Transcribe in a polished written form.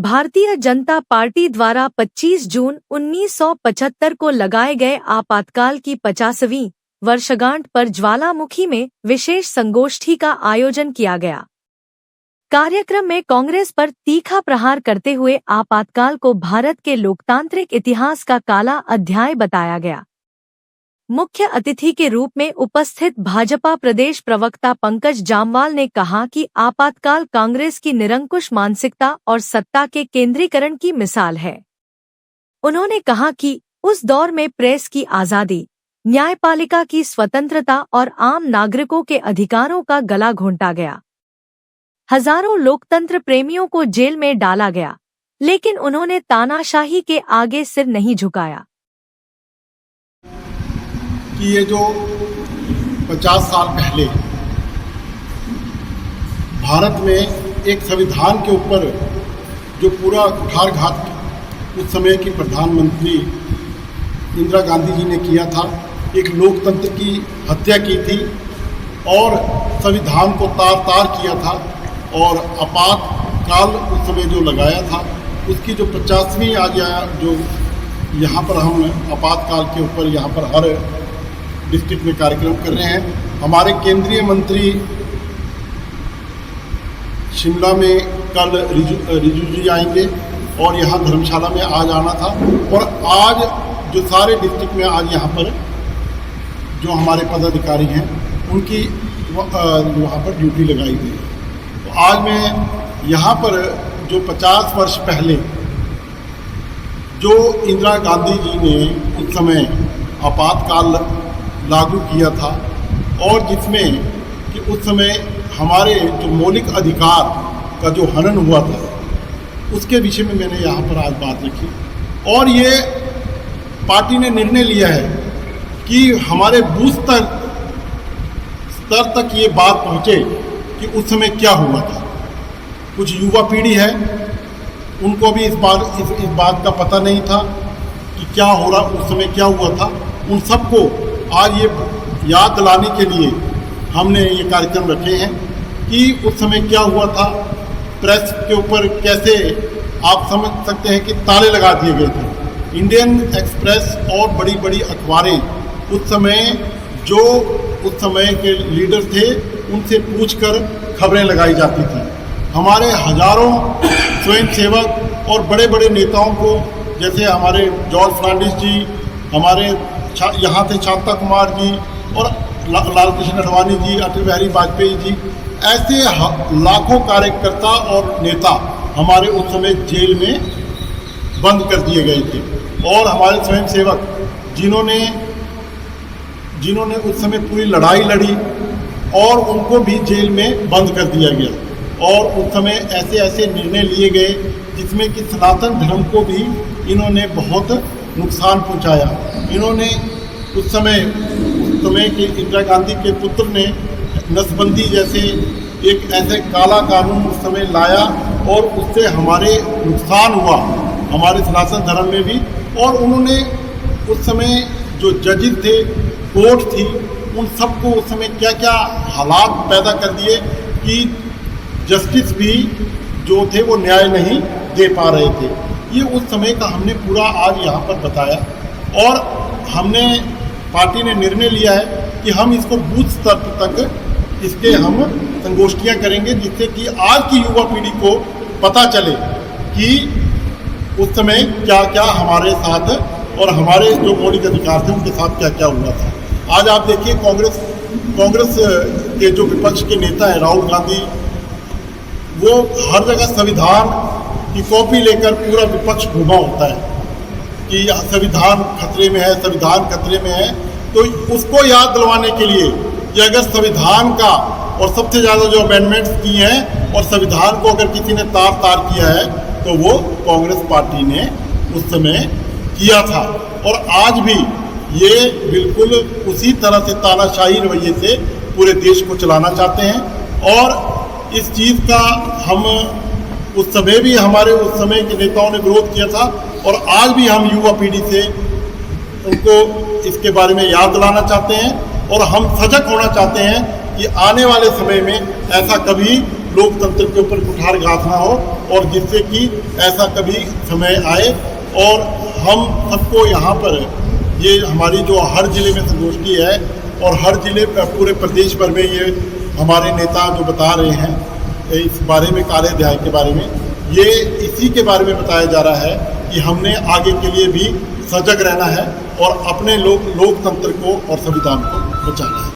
Bharatiya Janata party द्वारा 25 जून 1975 को लगाए गए आपातकाल की 50वीं वर्षगांठ पर ज्वालामुखी में विशेष संगोष्ठी का आयोजन किया गया। कार्यक्रम में कांग्रेस पर तीखा प्रहार करते हुए आपातकाल को भारत के लोकतांत्रिक इतिहास का काला अध्याय बताया गया। मुख्य अतिथि के रूप में उपस्थित भाजपा प्रदेश प्रवक्ता पंकज जामवाल ने कहा कि आपातकाल कांग्रेस की निरंकुश मानसिकता और सत्ता के केंद्रीकरण की मिसाल है। उन्होंने कहा कि उस दौर में प्रेस की आजादी, न्यायपालिका की स्वतंत्रता और आम नागरिकों के अधिकारों का गला घोंटा गया। हजारों लोकतंत्र प्रेमियों को जेल में डाला गया, लेकिन उन्होंने तानाशाही के आगे सिर नहीं झुकाया। कि ये जो 50 साल पहले भारत में एक संविधान के ऊपर जो पूरा कुठारघात उस समय की प्रधानमंत्री इंदिरा गांधी जी ने किया था, एक लोकतंत्र की हत्या की थी और संविधान को तार तार किया था और आपातकाल उस समय जो लगाया था, उसकी जो 50वीं आज जो यहाँ पर हम आपातकाल के ऊपर यहाँ पर हर डिस्ट्रिक्ट में कार्यक्रम कर रहे हैं। हमारे केंद्रीय मंत्री शिमला में कल रिजू जी आएंगे और यहाँ धर्मशाला में आज आना था और आज जो सारे डिस्ट्रिक्ट में आज यहाँ पर जो हमारे पदाधिकारी हैं उनकी वहाँ पर ड्यूटी लगाई गई है। तो आज मैं यहाँ पर जो 50 वर्ष पहले जो इंदिरा गांधी जी ने उस समय आपातकाल लागू किया था और जिसमें कि उस समय हमारे जो मौलिक अधिकार का जो हनन हुआ था, उसके विषय में मैंने यहाँ पर आज बात रखी और ये पार्टी ने निर्णय लिया है कि हमारे बूथ स्तर तक ये बात पहुँचे कि उस समय क्या हुआ था। कुछ युवा पीढ़ी है, उनको भी इस बात का पता नहीं था कि क्या हो रहा, उस समय क्या हुआ था। उन सबको आज ये याद दिलाने के लिए हमने ये कार्यक्रम रखे हैं कि उस समय क्या हुआ था। प्रेस के ऊपर कैसे आप समझ सकते हैं कि ताले लगा दिए गए थे। इंडियन एक्सप्रेस और बड़ी बड़ी अखबारें उस समय जो उस समय के लीडर थे उनसे पूछकर खबरें लगाई जाती थी। हमारे हजारों स्वयंसेवक और बड़े बड़े नेताओं को, जैसे हमारे जॉर्ज फर्नांडिस जी, हमारे यहाँ थे शांता कुमार जी और लाल कृष्ण आडवाणी जी, अटल बिहारी वाजपेयी जी, ऐसे लाखों कार्यकर्ता और नेता हमारे उस समय जेल में बंद कर दिए गए थे और हमारे स्वयंसेवक जिन्होंने उस समय पूरी लड़ाई लड़ी और उनको भी जेल में बंद कर दिया गया और उस समय ऐसे ऐसे निर्णय लिए गए जिसमें कि सनातन धर्म को भी इन्होंने बहुत नुकसान पहुंचाया। इन्होंने उस समय के इंदिरा गांधी के पुत्र ने नसबंदी जैसे एक ऐसे काला कानून उस समय लाया और उससे हमारे नुकसान हुआ, हमारे सनातन धर्म में भी। और उन्होंने उस समय जो जजेस थे, कोर्ट थी, उन सबको उस समय क्या क्या हालात पैदा कर दिए कि जस्टिस भी जो थे वो न्याय नहीं दे पा रहे थे। ये उस समय का हमने पूरा आज यहाँ पर बताया और हमने पार्टी ने निर्णय लिया है कि हम इसको बूथ स्तर तक इसके हम संगोष्ठियाँ करेंगे, जिससे कि आज की युवा पीढ़ी को पता चले कि उस समय क्या क्या हमारे साथ और हमारे जो मौलिक अधिकार थे उनके साथ क्या क्या हुआ था। आज आप देखिए कांग्रेस के जो विपक्ष के नेता हैं राहुल गांधी, वो हर जगह संविधान की कॉपी लेकर पूरा विपक्ष घूमा होता है कि संविधान खतरे में है, संविधान खतरे में है। तो उसको याद दिलवाने के लिए कि अगर संविधान का और सबसे ज़्यादा जो अमेंडमेंट्स किए हैं और संविधान को अगर किसी ने तार तार किया है तो वो कांग्रेस पार्टी ने उस समय किया था और आज भी ये बिल्कुल उसी तरह से तानाशाही रवैये से पूरे देश को चलाना चाहते हैं। और इस चीज़ का हम उस समय भी हमारे उस समय के नेताओं ने विरोध किया था और आज भी हम युवा पीढ़ी से उनको इसके बारे में याद दिलाना चाहते हैं और हम सजग होना चाहते हैं कि आने वाले समय में ऐसा कभी लोकतंत्र के ऊपर कुठारघात ना हो और जिससे कि ऐसा कभी समय आए। और हम सबको यहाँ पर ये हमारी जो हर जिले में संगोष्ठी है और हर जिले पूरे प्रदेश भर में ये हमारे नेता जो बता रहे हैं इस बारे में, कार्य अध्याय के बारे में, ये इसी के बारे में बताया जा रहा है कि हमने आगे के लिए भी सजग रहना है और अपने लोकतंत्र को और संविधान को बचाना है।